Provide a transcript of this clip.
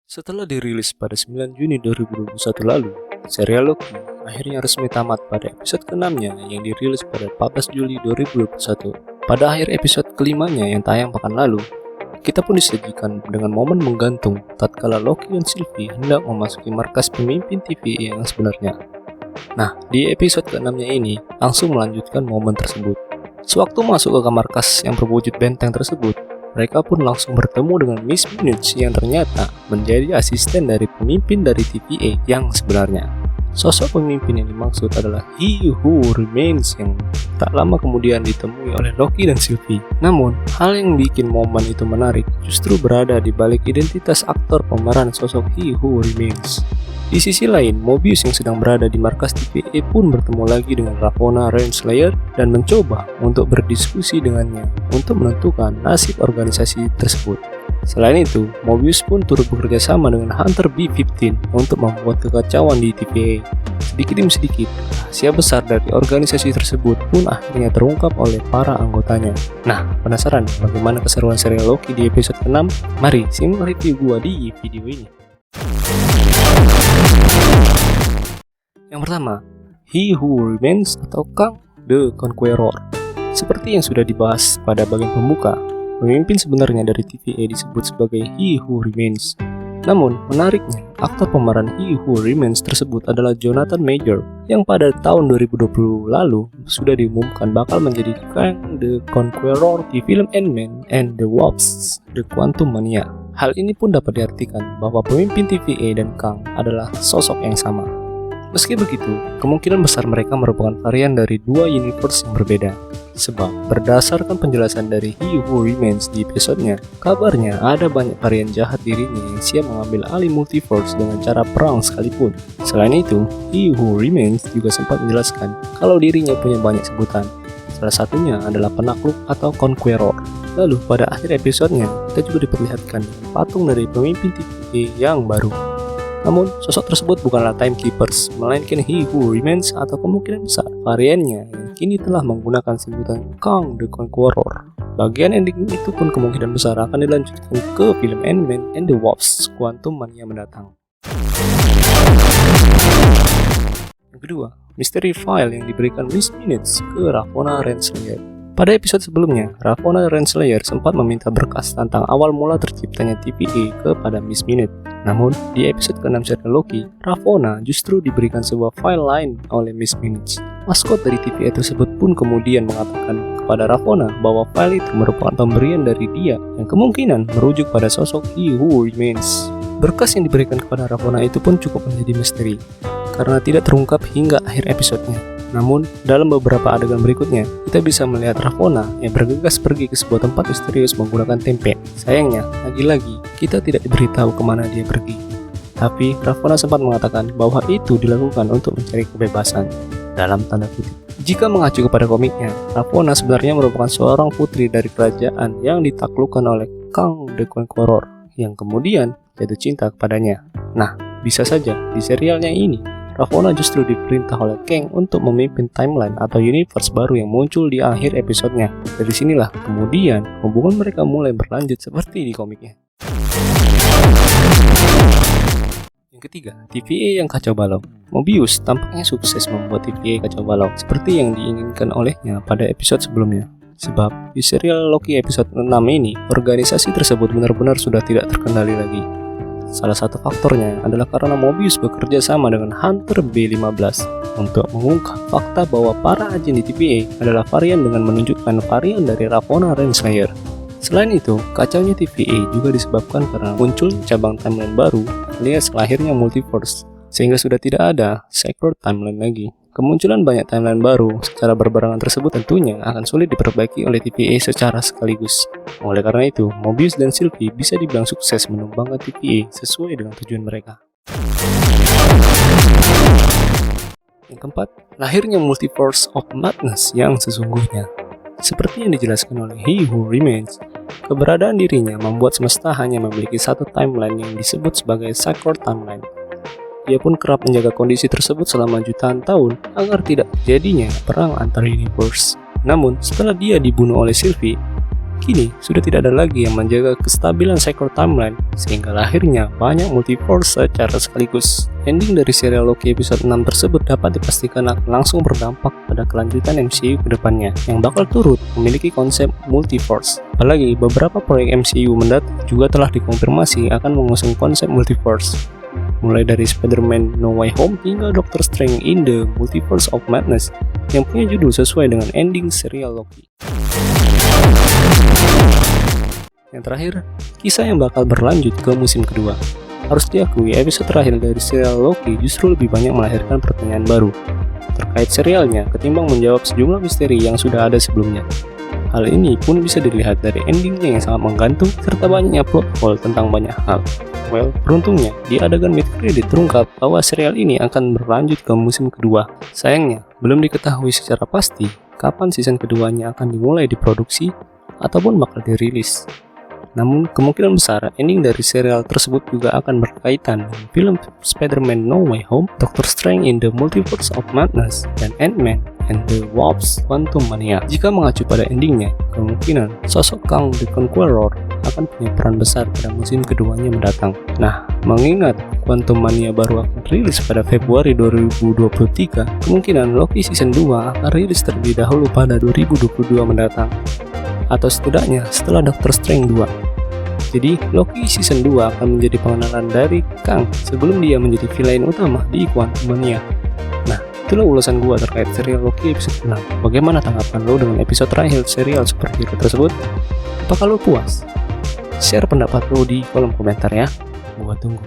Setelah dirilis pada 9 Juni 2021 lalu, serial Loki akhirnya resmi tamat pada episode ke-6-nya yang dirilis pada 14 Juli 2021. Pada akhir episode kelimanya yang tayang pekan lalu, kita pun disajikan dengan momen menggantung tatkala Loki dan Sylvie hendak memasuki markas pemimpin TVA yang sebenarnya. Nah, di episode ke-6-nya ini langsung melanjutkan momen tersebut. Sewaktu masuk ke kamar kas yang berwujud benteng tersebut, mereka pun langsung bertemu dengan Miss Minutes yang ternyata menjadi asisten dari pemimpin dari TVA yang sebenarnya. Sosok pemimpin yang dimaksud adalah He Who Remains yang tak lama kemudian ditemui oleh Loki dan Sylvie. Namun, hal yang bikin momen itu menarik justru berada di balik identitas aktor pemeran sosok He Who Remains. Di sisi lain, Mobius yang sedang berada di markas TVA pun bertemu lagi dengan Ravonna Renslayer dan mencoba untuk berdiskusi dengannya untuk menentukan nasib organisasi tersebut. Selain itu, Mobius pun turut bekerja sama dengan Hunter B-15 untuk membuat kekacauan di TVA. Sedikit demi sedikit, rahasia besar dari organisasi tersebut pun akhirnya terungkap oleh para anggotanya. Nah, penasaran bagaimana keseruan serial Loki di episode ke-6? Mari simak review gua di video ini. Yang pertama, He Who Remains atau Kang the Conqueror. Seperti yang sudah dibahas pada bagian pembuka, pemimpin sebenarnya dari TVA disebut sebagai He Who Remains. Namun, menariknya, aktor pemeran He Who Remains tersebut adalah Jonathan Major yang pada tahun 2020 lalu sudah diumumkan bakal menjadi Kang the Conqueror di film Ant-Man and the Wasp: The Quantumania. Hal ini pun dapat diartikan bahwa pemimpin TVA dan Kang adalah sosok yang sama. Meski begitu, kemungkinan besar mereka merupakan varian dari dua universe yang berbeda. Sebab, berdasarkan penjelasan dari He Who Remains di episodenya, kabarnya ada banyak varian jahat dirinya yang siap mengambil alih multiverse dengan cara perang sekalipun. Selain itu, He Who Remains juga sempat menjelaskan kalau dirinya punya banyak sebutan. Salah satunya adalah penakluk atau conqueror. Lalu, pada akhir episodenya, kita juga diperlihatkan patung dari pemimpin TVA yang baru. Namun, sosok tersebut bukanlah Timekeepers, melainkan He Who Remains atau kemungkinan besar variannya yang kini telah menggunakan sebutan Kang the Conqueror. Bagian ending itu pun kemungkinan besar akan dilanjutkan ke film Ant-Man and the Wasp: Quantumania mendatang. Yang kedua, misteri file yang diberikan Miss Minutes ke Ravonna Renslayer. Pada episode sebelumnya, Ravonna Renslayer sempat meminta berkas tentang awal mula terciptanya TVA kepada Miss Minutes. Namun, di episode ke-6 serial Loki, Ravonna justru diberikan sebuah file lain oleh Miss Minutes. Maskot dari TVA tersebut pun kemudian mengatakan kepada Ravonna bahwa file itu merupakan pemberian dari dia yang kemungkinan merujuk pada sosok He Who Remains. Berkas yang diberikan kepada Ravonna itu pun cukup menjadi misteri, karena tidak terungkap hingga akhir episodenya. Namun, dalam beberapa adegan berikutnya, kita bisa melihat Ravonna yang bergegas pergi ke sebuah tempat misterius menggunakan tempe. Sayangnya, lagi-lagi, kita tidak diberitahu kemana dia pergi. Tapi, Ravonna sempat mengatakan bahwa itu dilakukan untuk mencari kebebasan. Dalam tanda kutip. Jika mengacu kepada komiknya, Ravonna sebenarnya merupakan seorang putri dari kerajaan yang ditaklukkan oleh Kang the Conqueror, yang kemudian jatuh cinta kepadanya. Nah, bisa saja di serialnya ini, Ravonna justru diperintah oleh Kang untuk memimpin timeline atau universe baru yang muncul di akhir episodenya. Dari sinilah kemudian hubungan mereka mulai berlanjut seperti di komiknya. Yang ketiga, TVA yang kacau balau. Mobius tampaknya sukses membuat TVA kacau balau seperti yang diinginkan olehnya pada episode sebelumnya. Sebab di serial Loki episode 6 ini, organisasi tersebut benar-benar sudah tidak terkendali lagi. Salah satu faktornya adalah karena Mobius bekerja sama dengan Hunter B-15 untuk mengungkap fakta bahwa para agen di TVA adalah varian dengan menunjukkan varian dari Ravonna Renslayer. Selain itu, kacaunya TVA juga disebabkan karena muncul cabang timeline baru alias lahirnya multiverse, sehingga sudah tidak ada sacred timeline lagi. Kemunculan banyak timeline baru secara berbarengan tersebut tentunya akan sulit diperbaiki oleh TVA secara sekaligus. Oleh karena itu, Mobius dan Sylvie bisa dibilang sukses menumbangkan TVA sesuai dengan tujuan mereka. Yang keempat, lahirnya Multiverse of Madness yang sesungguhnya. Seperti yang dijelaskan oleh He Who Remains, keberadaan dirinya membuat semesta hanya memiliki satu timeline yang disebut sebagai Sacred Timeline. Dia pun kerap menjaga kondisi tersebut selama jutaan tahun agar tidak terjadinya perang antar universe. Namun, setelah dia dibunuh oleh Sylvie, kini sudah tidak ada lagi yang menjaga kestabilan cycle timeline, sehingga lahirnya banyak multiverse secara sekaligus. Ending dari serial Loki episode 6 tersebut dapat dipastikan akan langsung berdampak pada kelanjutan MCU ke depannya, yang bakal turut memiliki konsep multiverse. Apalagi beberapa proyek MCU mendatang juga telah dikonfirmasi akan mengusung konsep multiverse, mulai dari Spider-Man No Way Home hingga Doctor Strange in the Multiverse of Madness yang punya judul sesuai dengan ending serial Loki. Yang terakhir, kisah yang bakal berlanjut ke musim kedua. Harus diakui, episode terakhir dari serial Loki justru lebih banyak melahirkan pertanyaan baru terkait serialnya ketimbang menjawab sejumlah misteri yang sudah ada sebelumnya. Hal ini pun bisa dilihat dari endingnya yang sangat menggantung serta banyaknya plot hole tentang banyak hal. Well, beruntungnya di adegan mid-credit terungkap bahwa serial ini akan berlanjut ke musim kedua. Sayangnya, belum diketahui secara pasti kapan season keduanya akan dimulai diproduksi ataupun bakal dirilis. Namun, kemungkinan besar ending dari serial tersebut juga akan berkaitan dengan film Spider-Man No Way Home, Doctor Strange in the Multiverse of Madness, dan Ant-Man and the Wasp: Quantumania. Jika mengacu pada endingnya, kemungkinan sosok Kang the Conqueror akan punya peran besar pada musim keduanya mendatang. Nah, mengingat Quantumania baru akan rilis pada Februari 2023, kemungkinan Loki Season 2 akan rilis terlebih dahulu pada 2022 mendatang, atau setidaknya setelah Doctor Strange 2. Jadi, Loki Season 2 akan menjadi pengenalan dari Kang sebelum dia menjadi villain utama di Quantumania. Nah, itulah ulasan gua terkait serial Loki episode 6. Bagaimana tanggapan lo dengan episode terakhir serial superhero tersebut? Apakah lo puas? Share pendapat lo di kolom komentar ya. Gua tunggu.